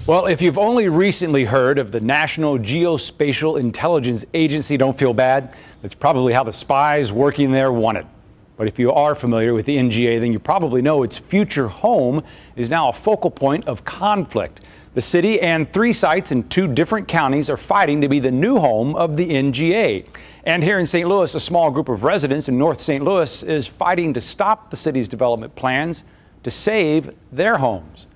Well, if you've only recently heard of the National Geospatial Intelligence Agency, don't feel bad. That's probably how the spies working there want it. But if you are familiar with the NGA, then you probably know its future home is now a focal point of conflict. The city and 3 sites in 2 different counties are fighting to be the new home of the NGA. And here in St. Louis, a small group of residents in North St. Louis is fighting to stop the city's development plans to save their homes.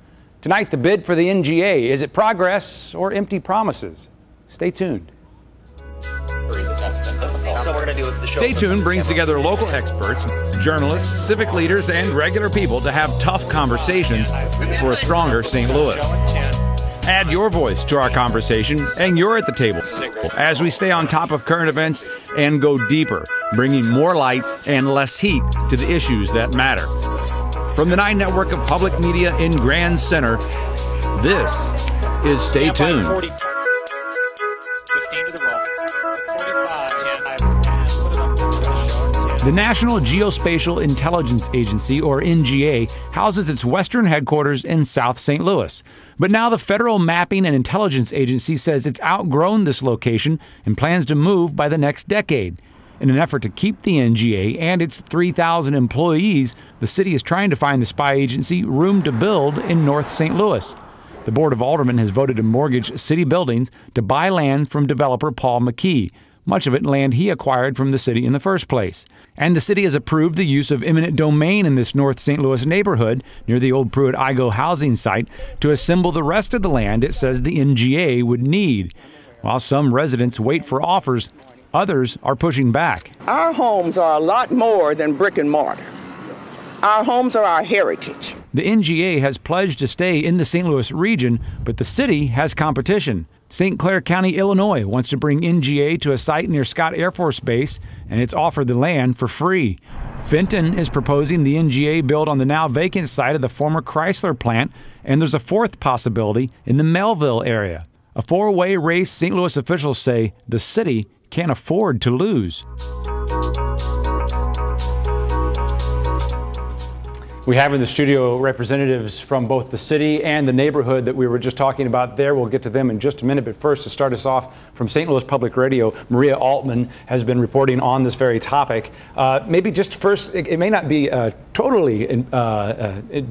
Tonight, the bid for the NGA. Is it progress or empty promises? Stay tuned. Stay Tuned brings together local experts, journalists, civic leaders, and regular people to have tough conversations for a stronger St. Louis. Add your voice to our conversation, and you're at the table as we stay on top of current events and go deeper, bringing more light and less heat to the issues that matter. From the 9 network of public media in Grand Center, this is Stay Tuned. The National Geospatial Intelligence Agency, or NGA, houses its western headquarters in South St. Louis. But now the Federal Mapping and Intelligence Agency says it's outgrown this location and plans to move by the next decade. In an effort to keep the NGA and its 3,000 employees, the city is trying to find the spy agency room to build in North St. Louis. The Board of Aldermen has voted to mortgage city buildings to buy land from developer Paul McKee, much of it land he acquired from the city in the first place. And the city has approved the use of eminent domain in this North St. Louis neighborhood near the old Pruitt-Igoe housing site to assemble the rest of the land it says the NGA would need. While some residents wait for offers, others are pushing back. Our homes are a lot more than brick and mortar. Our homes are our heritage. The NGA has pledged to stay in the St. Louis region, but the city has competition. St. Clair County, Illinois wants to bring NGA to a site near Scott Air Force Base, and it's offered the land for free. Fenton is proposing the NGA build on the now vacant site of the former Chrysler plant, and there's a 4th possibility in the Melville area. A 4-way race St. Louis officials say the city can't afford to lose. We have in the studio representatives from both the city and the neighborhood that we were just talking about there. We'll get to them in just a minute, but first, to start us off from St. Louis Public Radio, Maria Altman has been reporting on this very topic. Maybe just first, it may not be totally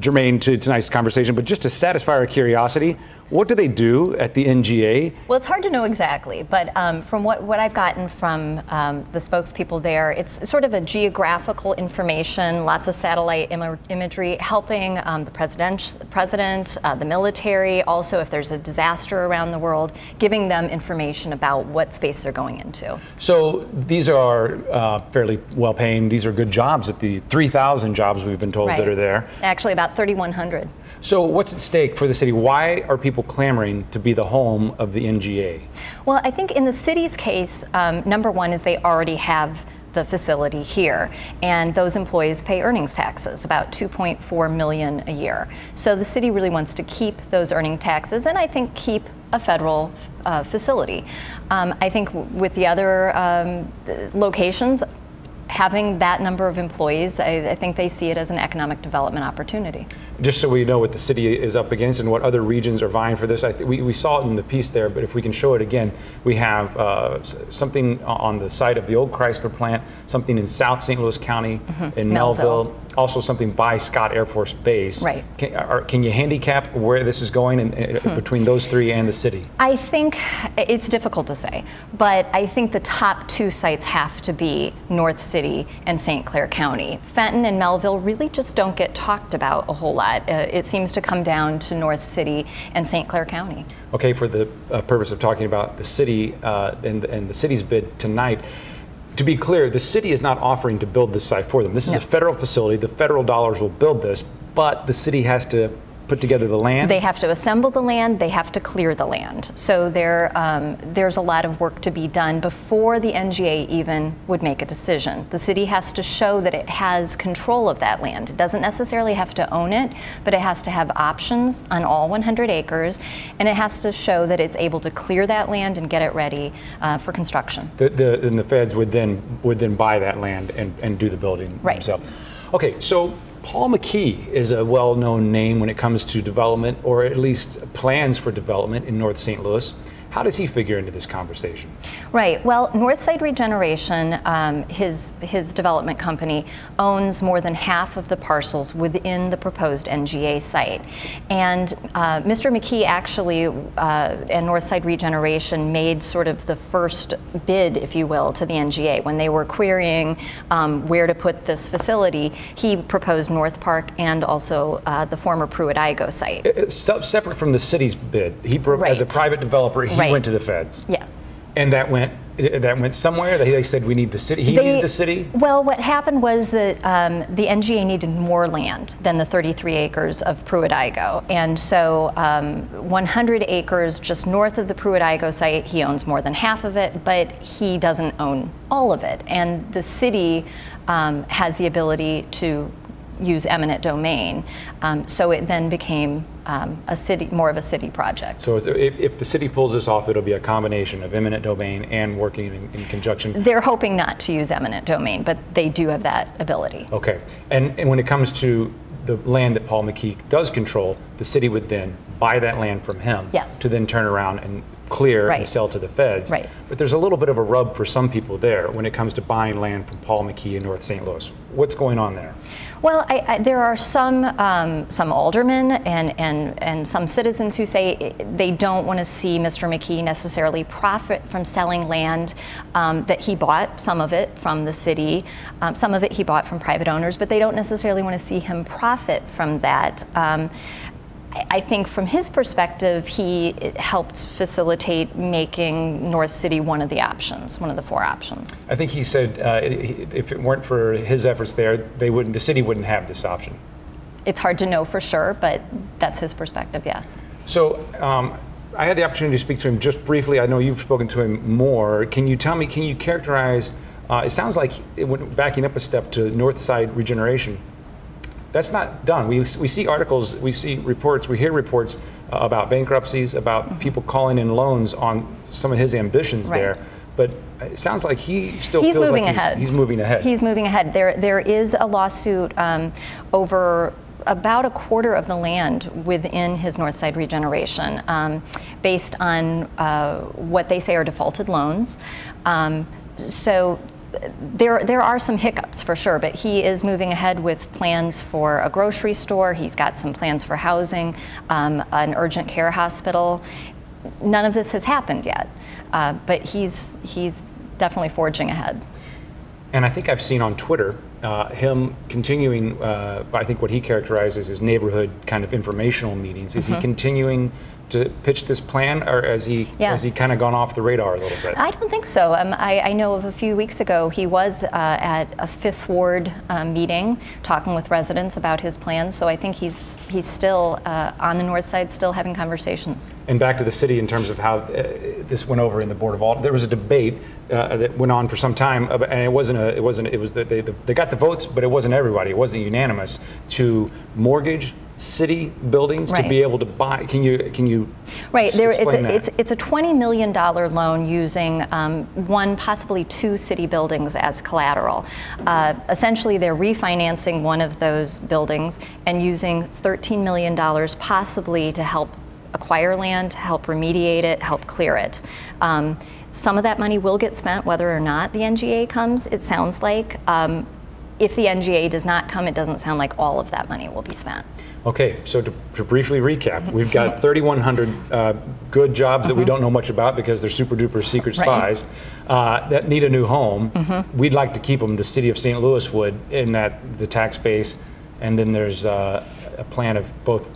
germane to tonight's conversation, but just to satisfy our curiosity, what do they do at the NGA? Well, it's hard to know exactly, but from what I've gotten from the spokespeople there, it's sort of a geographical information, lots of satellite imagery, helping the president, the military, also if there's a disaster around the world, giving them information about what space they're going into. So these are fairly well-paying, these are good jobs at the 3,000 jobs we've been told that are there. Actually, about 3,100. So what's at stake for the city? Why are people clamoring to be the home of the NGA? Well, I think in the city's case, number one is they already have the facility here, and those employees pay earnings taxes, about $2.4 million a year. So the city really wants to keep those earning taxes, and I think keep a federal facility. I think with the other locations, having that number of employees, I think they see it as an economic development opportunity. Just so we know what the city is up against and what other regions are vying for this, we saw it in the piece there, but if we can show it again, we have something on the site of the old Chrysler plant, something in South St. Louis County, in Melville, also something by Scott Air Force Base. Right. Can you handicap where this is going between those 3 and the city? I think it's difficult to say, but I think the top 2 sites have to be North City and St. Clair County. Fenton and Melville really just don't get talked about a whole lot. It seems to come down to North City and St. Clair County. Okay, for the purpose of talking about the city and the city's bid tonight, to be clear, the city is not offering to build this site for them. This is a federal facility. The federal dollars will build this, but the city has to put together the land? They have to assemble the land, they have to clear the land. So there's a lot of work to be done before the NGA even would make a decision. The city has to show that it has control of that land. It doesn't necessarily have to own it, but it has to have options on all 100 acres, and it has to show that it's able to clear that land and get it ready for construction. And the feds would then buy that land and do the building themselves. Okay, so Paul McKee is a well-known name when it comes to development, or at least plans for development in North St. Louis. How does he figure into this conversation? Right. Well, Northside Regeneration, his development company, owns more than half of the parcels within the proposed NGA site. And Mr. McKee actually, and Northside Regeneration, made sort of the first bid, if you will, to the NGA. When they were querying where to put this facility, he proposed North Park and also the former Pruitt-Igoe site. Separate from the city's bid, as a private developer, he went to the feds. Yes. And that went somewhere. They said we need the city. He needed the city. Well, what happened was that the NGA needed more land than the 33 acres of Pruitt-Igoe, and so 100 acres just north of the Pruitt-Igoe site, he owns more than half of it, but he doesn't own all of it. And the city has the ability to use eminent domain, so it then became more of a city project. So if the city pulls this off, it'll be a combination of eminent domain and working in conjunction. They're hoping not to use eminent domain, but they do have that ability. Okay, and when it comes to the land that Paul McKee does control, the city would then buy that land from him to then turn around and clear and sell to the feds. Right. But there's a little bit of a rub for some people there when it comes to buying land from Paul McKee in North St. Louis. What's going on there? Well, there are some aldermen and some citizens who say they don't want to see Mr. McKee necessarily profit from selling land that he bought, some of it from the city, some of it he bought from private owners, but they don't necessarily want to see him profit from that. I think from his perspective, he helped facilitate making North City one of the options, one of the 4 options. I think he said if it weren't for his efforts there, the city wouldn't have this option. It's hard to know for sure, but that's his perspective, yes. So I had the opportunity to speak to him just briefly. I know you've spoken to him more. Can you tell me, can you characterize, it sounds like backing up a step to Northside Regeneration, that's not done. We see articles, we see reports, we hear reports about bankruptcies, about people calling in loans on some of his ambitions there. But it sounds like he still feels like he's moving ahead. He's moving ahead. There is a lawsuit over about a quarter of the land within his Northside Regeneration, based on what they say are defaulted loans. So there are some hiccups for sure, but he is moving ahead with plans for a grocery store. He's got some plans for housing, an urgent care hospital. None of this has happened yet, but he's definitely forging ahead. And I think I've seen on Twitter him continuing, I think what he characterizes as neighborhood kind of informational meetings. Is he continuing to pitch this plan, or has he kind of gone off the radar a little bit? I don't think so. I know of a few weeks ago he was at a Fifth Ward meeting talking with residents about his plans, so I think he's still on the north side, still having conversations. And back to the city in terms of how this went over in the Board of Aldermen. There was a debate that went on for some time, and it was they got the votes, but it wasn't everybody. It wasn't unanimous to mortgage city buildings to be able to buy. Can you Right. It's a $20 million loan using one, possibly 2 city buildings as collateral. Essentially, they're refinancing one of those buildings and using $13 million possibly to help acquire land, help remediate it, help clear it. Some of that money will get spent whether or not the NGA comes, it sounds like. If the NGA does not come, it doesn't sound like all of that money will be spent. Okay, so to briefly recap, we've got 3,100 good jobs that we don't know much about because they're super duper secret spies that need a new home. We'd like to keep them, the city of St. Louis would, in the tax base. And then there's a plan of both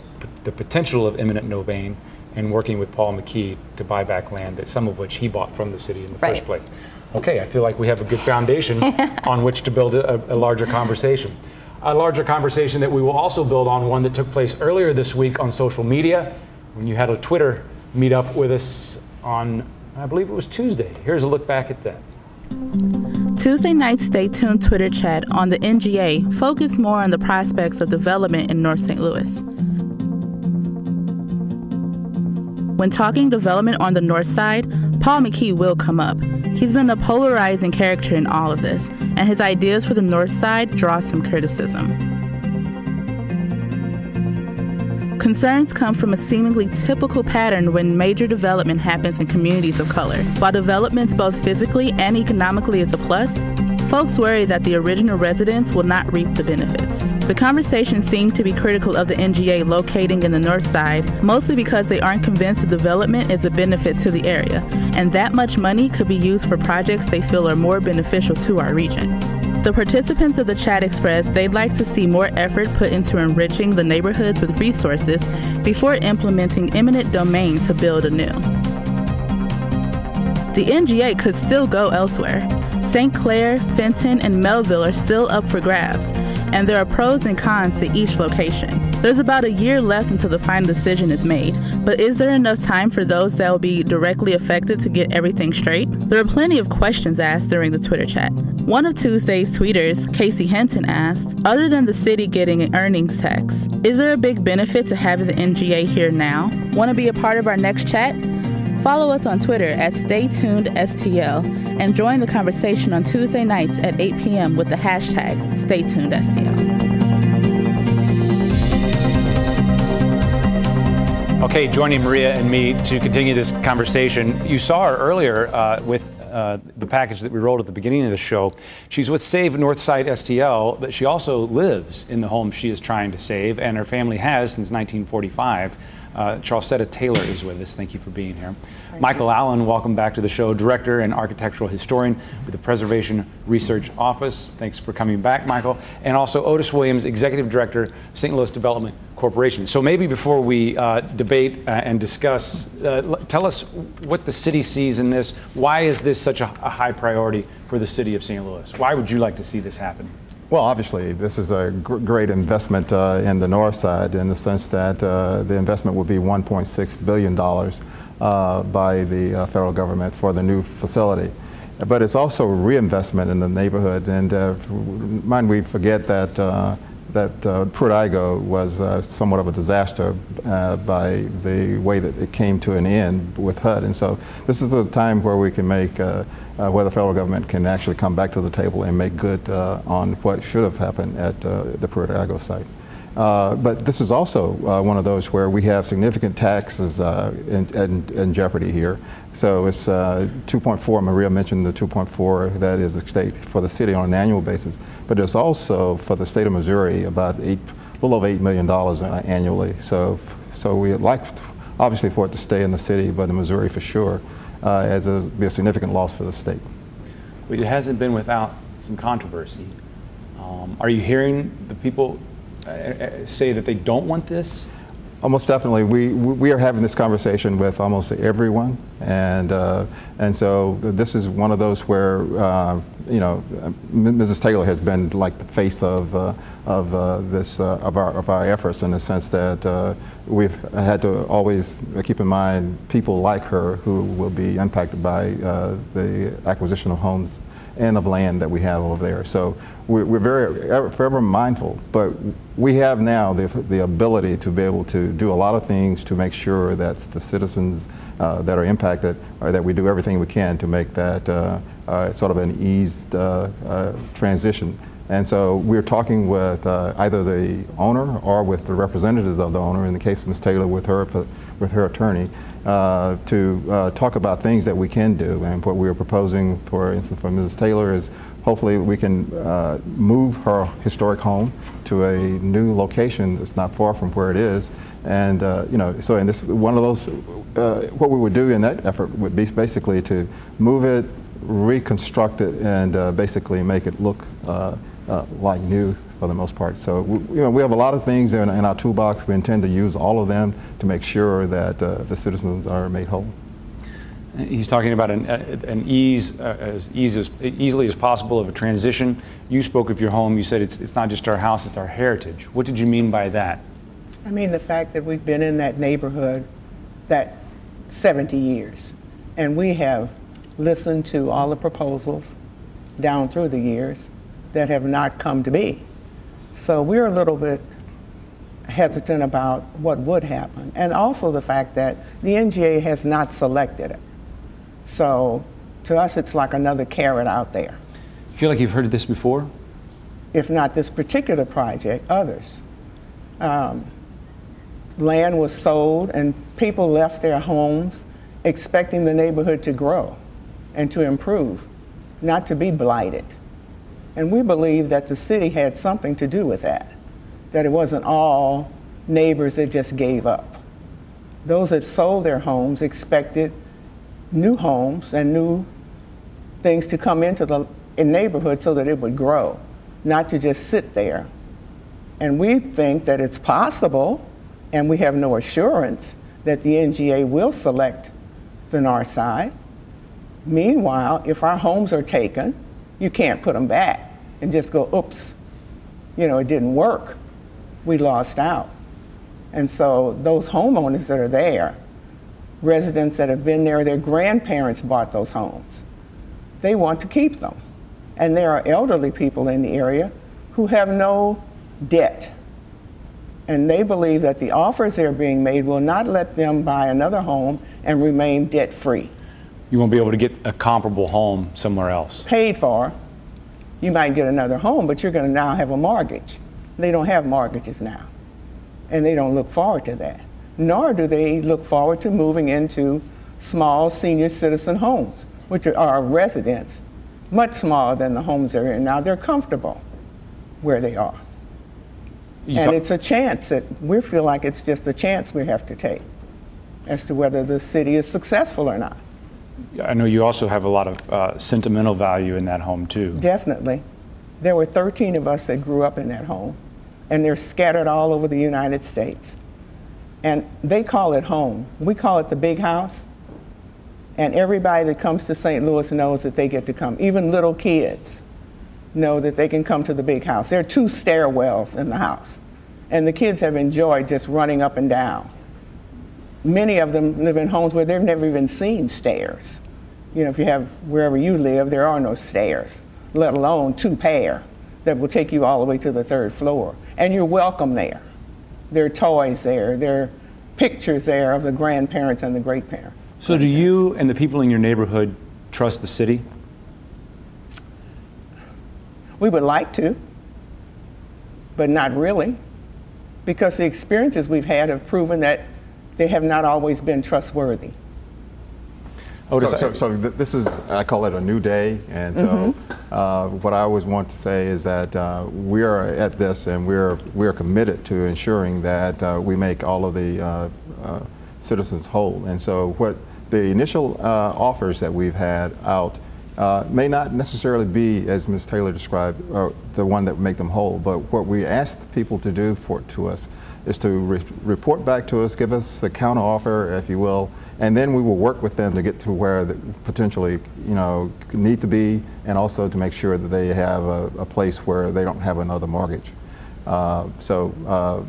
the potential of eminent domain and working with Paul McKee to buy back land, that some of which he bought from the city in the first place. Okay, I feel like we have a good foundation on which to build a larger conversation. A larger conversation that we will also build on, one that took place earlier this week on social media when you had a Twitter meetup with us on, I believe it was Tuesday. Here's a look back at that. Tuesday night's Stay Tuned Twitter chat on the NGA focused more on the prospects of development in North St. Louis. When talking development on the north side, Paul McKee will come up. He's been a polarizing character in all of this, and his ideas for the north side draw some criticism. Concerns come from a seemingly typical pattern when major development happens in communities of color. While developments both physically and economically is a plus, folks worry that the original residents will not reap the benefits. The conversation seemed to be critical of the NGA locating in the north side, mostly because they aren't convinced the development is a benefit to the area, and that much money could be used for projects they feel are more beneficial to our region. The participants of the chat expressed they'd like to see more effort put into enriching the neighborhoods with resources before implementing eminent domain to build anew. The NGA could still go elsewhere. St. Clair, Fenton, and Melville are still up for grabs, and there are pros and cons to each location. There's about a year left until the final decision is made, but is there enough time for those that will be directly affected to get everything straight? There are plenty of questions asked during the Twitter chat. One of Tuesday's tweeters, Casey Hinton, asked, other than the city getting an earnings tax, is there a big benefit to having the NGA here now? Want to be a part of our next chat? Follow us on Twitter at StayTunedSTL and join the conversation on Tuesday nights at 8 p.m. with the hashtag StayTunedSTL. Okay, joining Maria and me to continue this conversation. You saw her earlier with the package that we rolled at the beginning of the show. She's with Save Northside STL, but she also lives in the home she is trying to save, and her family has since 1945. Charlesetta Taylor is with us. Thank you for being here. Michael Allen, welcome back to the show, Director and Architectural Historian with the Preservation Research Office. Thanks for coming back, Michael. And also Otis Williams, Executive Director, St. Louis Development Corporation. So maybe before we debate and discuss, tell us what the city sees in this. Why is this such a high priority for the city of St. Louis? Why would you like to see this happen? Well, obviously, this is a great investment in the north side in the sense that the investment will be $1.6 billion by the federal government for the new facility. But it's also reinvestment in the neighborhood. And mind we forget that Pruitt-Igoe was somewhat of a disaster by the way that it came to an end with HUD. And so this is a time where we can make, where the federal government can actually come back to the table and make good on what should have happened at the Pruitt-Igoe site. But this is also one of those where we have significant taxes in jeopardy here. So it's 2.4, Maria mentioned the 2.4 that is the state for the city on an annual basis. But it's also for the state of Missouri about a little over $8 million annually. So we'd like obviously for it to stay in the city, but in Missouri for sure, as it would be a significant loss for the state. But it hasn't been without some controversy. Are you hearing the people say that they don't want this? Almost definitely. We are having this conversation with almost everyone, and so this is one of those where you know, Mrs. Taylor has been like the face of our efforts in the sense that we've had to always keep in mind people like her who will be impacted by the acquisition of homes and of land that we have over there. So we're forever mindful, but we have now the ability to be able to do a lot of things to make sure that the citizens that are impacted, or that we do everything we can to make that sort of an eased transition. And so we're talking with either the owner or with the representatives of the owner, in the case of Ms. Taylor with her attorney, to talk about things that we can do. And what we're proposing, for instance, for Mrs. Taylor is hopefully we can move her historic home to a new location that's not far from where it is. And you know, so in this, one of those, what we would do in that effort would be basically to move it, reconstruct it, and basically make it look like new for the most part. So you know, we have a lot of things in our toolbox. We intend to use all of them to make sure that the citizens are made whole. He's talking about an ease, as easily as possible of a transition. You spoke of your home. You said it's not just our house, it's our heritage. What did you mean by that? I mean the fact that we've been in that neighborhood that 70 years, and we have listened to all the proposals down through the years that have not come to be. So we're a little bit hesitant about what would happen, and also the fact that the NGA has not selected it. So to us, it's like another carrot out there. You feel like you've heard this before? If not this particular project, others. land was sold and people left their homes expecting the neighborhood to grow and to improve, not to be blighted. And we believe that the city had something to do with that it wasn't all neighbors that just gave up. Those that sold their homes expected new homes and new things to come into the neighborhood so that it would grow, not to just sit there. And we think that it's possible, and we have no assurance that the NGA will select the north side. Meanwhile, if our homes are taken, you can't put them back and just go, oops, you know, it didn't work. We lost out. And so those homeowners that are there, residents that have been there, their grandparents bought those homes. They want to keep them. And there are elderly people in the area who have no debt. And they believe that the offers that are being made will not let them buy another home and remain debt-free. You won't be able to get a comparable home somewhere else. Paid for. You might get another home, but you're going to now have a mortgage. They don't have mortgages now. And they don't look forward to that. Nor do they look forward to moving into small senior citizen homes, which are residents, much smaller than the homes they're in now. They're comfortable where they are. And it's a chance that we feel like it's just a chance we have to take as to whether the city is successful or not. I know you also have a lot of sentimental value in that home too. Definitely. There were 13 of us that grew up in that home, and they're scattered all over the United States. And they call it home. We call it the big house. And everybody that comes to St. Louis knows that they get to come. Even little kids know that they can come to the big house. There are 2 stairwells in the house. And the kids have enjoyed just running up and down. Many of them live in homes where they've never even seen stairs. You know, if you have, wherever you live, there are no stairs, let alone 2 pair that will take you all the way to the 3rd floor. And you're welcome there. There are toys there. There are pictures there of the grandparents and the great-parents. So do you and the people in your neighborhood trust the city? We would like to, but not really, because the experiences we've had have proven that they have not always been trustworthy. So this is, I call it a new day, and so what I always want to say is that we are at this, and we are committed to ensuring that we make all of the citizens whole. And so what the initial offers that we've had out may not necessarily be, as Ms. Taylor described, the one that would make them whole, but what we ask people to do to us is to report back to us, give us a counter offer, if you will, and then we will work with them to get to where they potentially, you know, need to be, and also to make sure that they have a place where they don't have another mortgage. There's a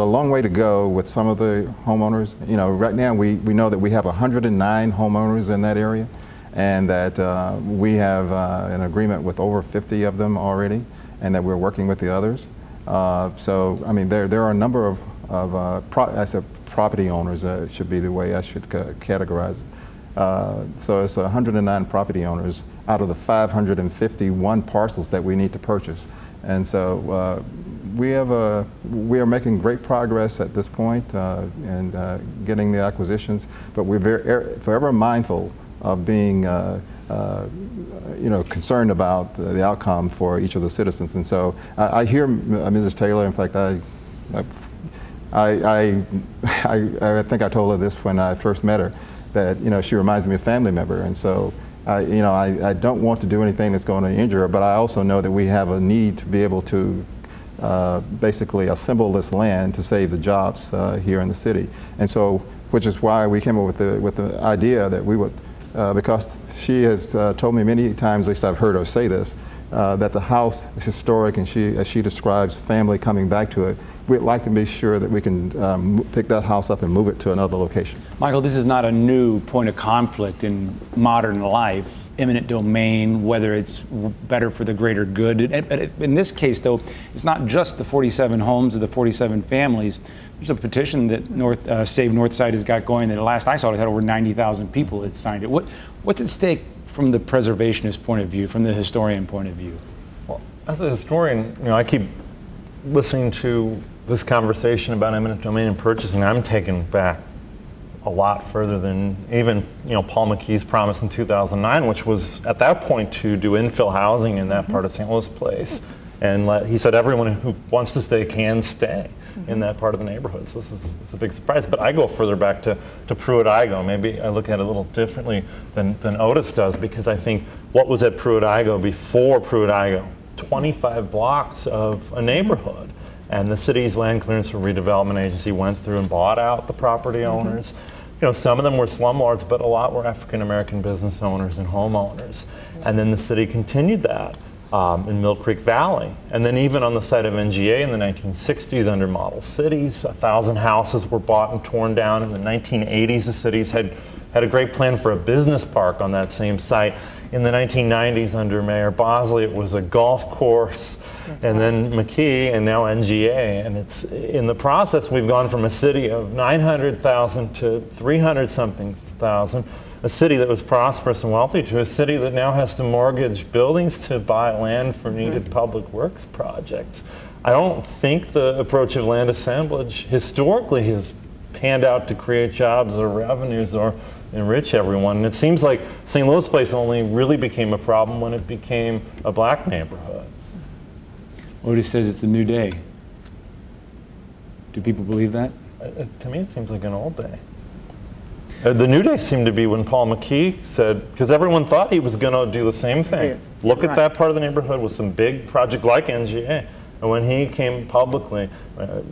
long way to go with some of the homeowners. You know, right now we know that we have 109 homeowners in that area, and that we have an agreement with over 50 of them already, and that we're working with the others. So, I mean, there are a number of property owners, should be the way I should categorize it. So it's 109 property owners out of the 551 parcels that we need to purchase. And so we are making great progress at this point in getting the acquisitions, but we're forever mindful of being you know, concerned about the outcome for each of the citizens. And so I hear Mrs. Taylor. In fact, I think I told her this when I first met her, that, you know, she reminds me of a family member. And so you know, I don't want to do anything that's going to injure her, but I also know that we have a need to be able to basically assemble this land to save the jobs here in the city. And so, which is why we came up with the idea that we would, because she has told me many times, at least I've heard her say this, that the house is historic, and as she describes family coming back to it, we'd like to be sure that we can pick that house up and move it to another location. Michael, this is not a new point of conflict in modern life, eminent domain, whether it's better for the greater good. In this case, though, it's not just the 47 homes or the 47 families. There's a petition that Save Northside has got going that last I saw it had over 90,000 people that signed it. What's at stake from the preservationist point of view, from the historian point of view? Well, as a historian, you know, I keep listening to this conversation about eminent domain and purchasing, I'm taken back a lot further than even Paul McKee's promise in 2009, which was at that point to do infill housing in that part of St. Louis Place. And he said everyone who wants to stay can stay in that part of the neighborhood. So this is a big surprise. But I go further back to Pruitt-Igoe. Maybe I look at it a little differently than Otis does, because I think what was at Pruitt-Igoe before Pruitt-Igoe, 25 blocks of a neighborhood. And the city's land clearance and redevelopment agency went through and bought out the property owners. Some of them were slumlords, but a lot were African American business owners and homeowners. And then the city continued that in Mill Creek Valley. And then even on the site of NGA in the 1960s under Model Cities, 1,000 houses were bought and torn down. In the 1980s, the cities had a great plan for a business park on that same site. In the 1990s under Mayor Bosley, it was a golf course. And then McKee, and now NGA. And it's in the process, we've gone from a city of 900,000 to 300-something thousand, a city that was prosperous and wealthy, to a city that now has to mortgage buildings to buy land for needed public works projects. I don't think the approach of land assemblage historically has panned out to create jobs or revenues or enrich everyone. And it seems like St. Louis Place only really became a problem when it became a black neighborhood. Otis says it's a new day. Do people believe that? To me, it seems like an old day. The new day seemed to be when Paul McKee said, because everyone thought he was going to do the same thing. Look at that part of the neighborhood with some big project like NGA. And when he came publicly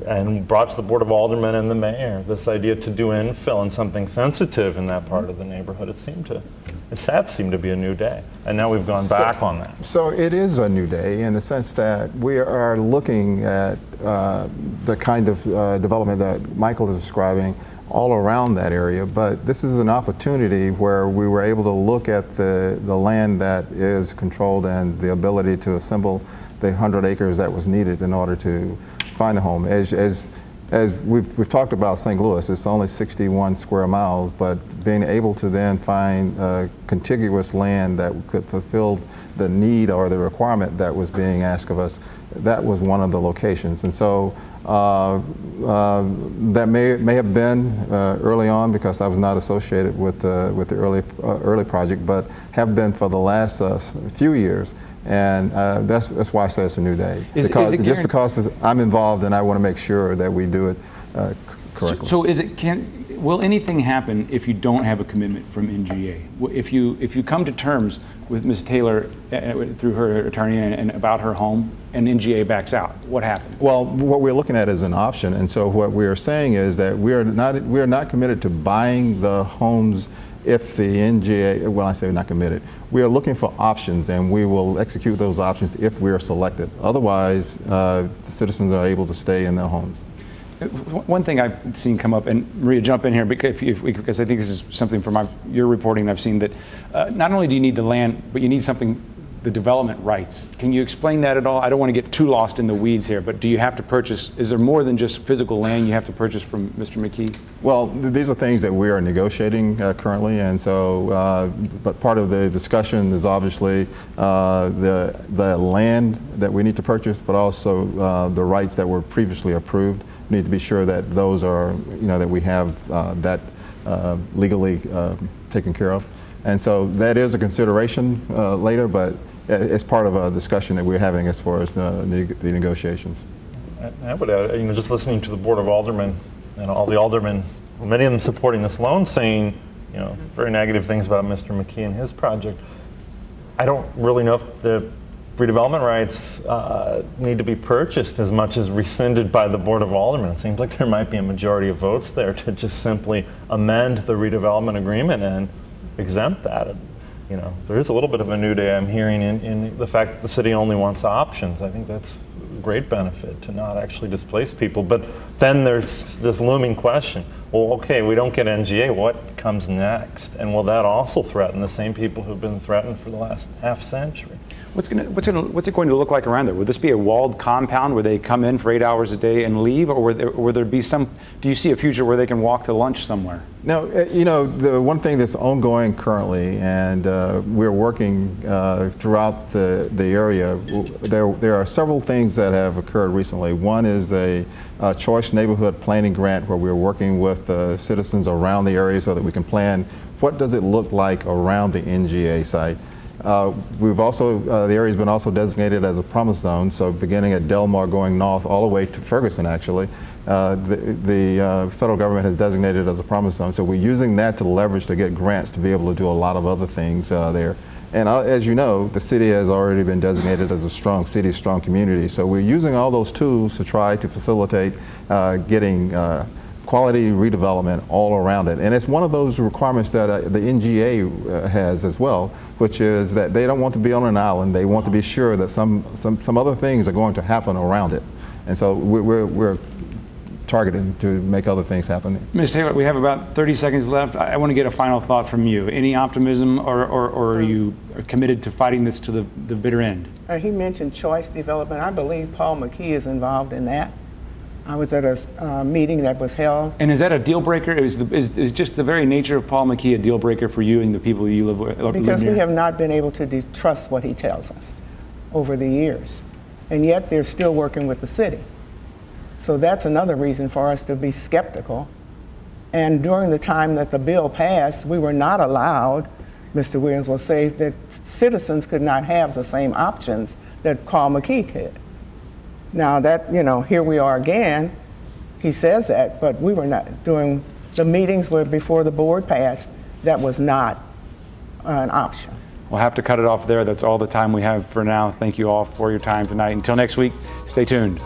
and brought to the Board of Aldermen and the mayor this idea to do infill and something sensitive in that part of the neighborhood, it seemed to be a new day. And now we've gone back on that. So it is a new day in the sense that we are looking at the kind of development that Michael is describing all around that area, but this is an opportunity where we were able to look at the land that is controlled and the ability to assemble the 100 acres that was needed in order to find a home. As we've talked about St. Louis, it's only 61 square miles, but being able to then find contiguous land that could fulfill the need or the requirement that was being asked of us, that was one of the locations. And so that may have been early on, because I was not associated with the early project, but have been for the last few years. And that's why I say it's a new day. Just because I'm involved and I want to make sure that we do it correctly. So will anything happen if you don't have a commitment from NGA? If you come to terms with Ms. Taylor through her attorney and about her home, and NGA backs out, what happens? Well, what we're looking at is an option, and so what we are saying is that we are not committed to buying the homes if the NGA, well, I say we're not committed. We are looking for options, and we will execute those options if we are selected. Otherwise, the citizens are able to stay in their homes. One thing I've seen come up, and Maria, jump in here, because I think this is something from your reporting I've seen, that not only do you need the land, but you need the development rights. Can you explain that at all? I don't want to get too lost in the weeds here, but do you have to purchase, is there more than just physical land you have to purchase from Mr. McKee? Well, these are things that we are negotiating currently, and so, but part of the discussion is obviously the land that we need to purchase, but also the rights that were previously approved. We need to be sure that those are, that we have that legally taken care of. And so that is a consideration later, but it's part of a discussion that we're having as far as the negotiations. I would add, just listening to the Board of Aldermen and all the aldermen, many of them supporting this loan, saying, very negative things about Mr. McKee and his project. I don't really know if the redevelopment rights need to be purchased as much as rescinded by the Board of Aldermen. It seems like there might be a majority of votes there to just simply amend the redevelopment agreement and exempt that. There is a little bit of a new day I'm hearing in the fact that the city only wants options. I think that's a great benefit to not actually displace people. But then there's this looming question. Well, okay, we don't get NGA. What comes next? And will that also threaten the same people who've been threatened for the last half century? What's it going to look like around there? Would this be a walled compound where they come in for 8 hours a day and leave, or will there be some? Do you see a future where they can walk to lunch somewhere? Now, you know, the one thing that's ongoing currently, and we're working throughout the area, there are several things that have occurred recently. One is a choice neighborhood planning grant where we're working with citizens around the area so that we can plan what does it look like around the NGA site. We've also, the area has been also designated as a promise zone, so beginning at Delmar going north all the way to Ferguson actually, the federal government has designated as a promise zone. So we're using that to leverage to get grants to be able to do a lot of other things there. And as you know, the city has already been designated as a strong city, strong community. So we're using all those tools to try to facilitate getting quality redevelopment all around it. And it's one of those requirements that the NGA has as well, which is that they don't want to be on an island. They want to be sure that some other things are going to happen around it. And so we're targeting to make other things happen. Ms. Taylor, we have about 30 seconds left. I want to get a final thought from you. Any optimism, or are you committed to fighting this to the bitter end? He mentioned choice development. I believe Paul McKee is involved in that. I was at a meeting that was held. And is that a deal breaker? Is just the very nature of Paul McKee a deal breaker for you and the people you live with? Because we have not been able to trust what he tells us over the years. And yet they're still working with the city. So that's another reason for us to be skeptical. And during the time that the bill passed, we were not allowed, Mr. Williams will say, that citizens could not have the same options that Paul McKee could. Now that, you know, here we are again, he says that, but we were not doing, the meetings were before the board passed, that was not an option. We'll have to cut it off there. That's all the time we have for now. Thank you all for your time tonight. Until next week, stay tuned.